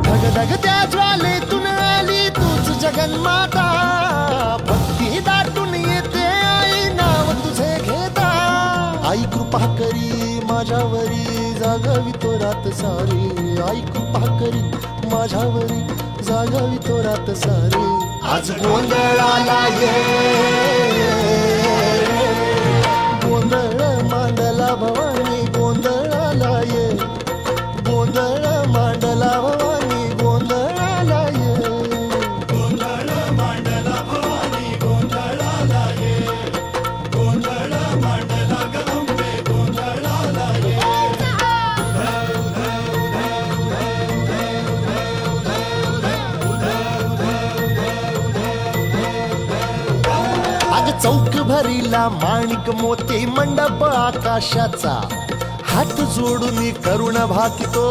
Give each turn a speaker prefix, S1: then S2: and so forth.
S1: धगधगत्या ज्वालेतून आली तूच जगन्माता, भक्ती दाटून येते आई नाव तुझे घेता. आई कृपा करी माझ्यावरी जागावी तो रात सारी, आई कृपा करी माझ्यावरी जागावी तो रात सारी. आज गोंधळाला ये, गोंधळ मांडला भवानी गोंधळाला ये, गोंधळ मांडला भवानी गोंधळाला ये.
S2: गोंधळ मांडला भवानी गोंधळाला ये, गोंधळ मांडला गंगे गोंधळाला ये.
S1: अग चौक भरीला माणिक मोती मंडप आकाशाचा, हात जोडून करुण भाकितो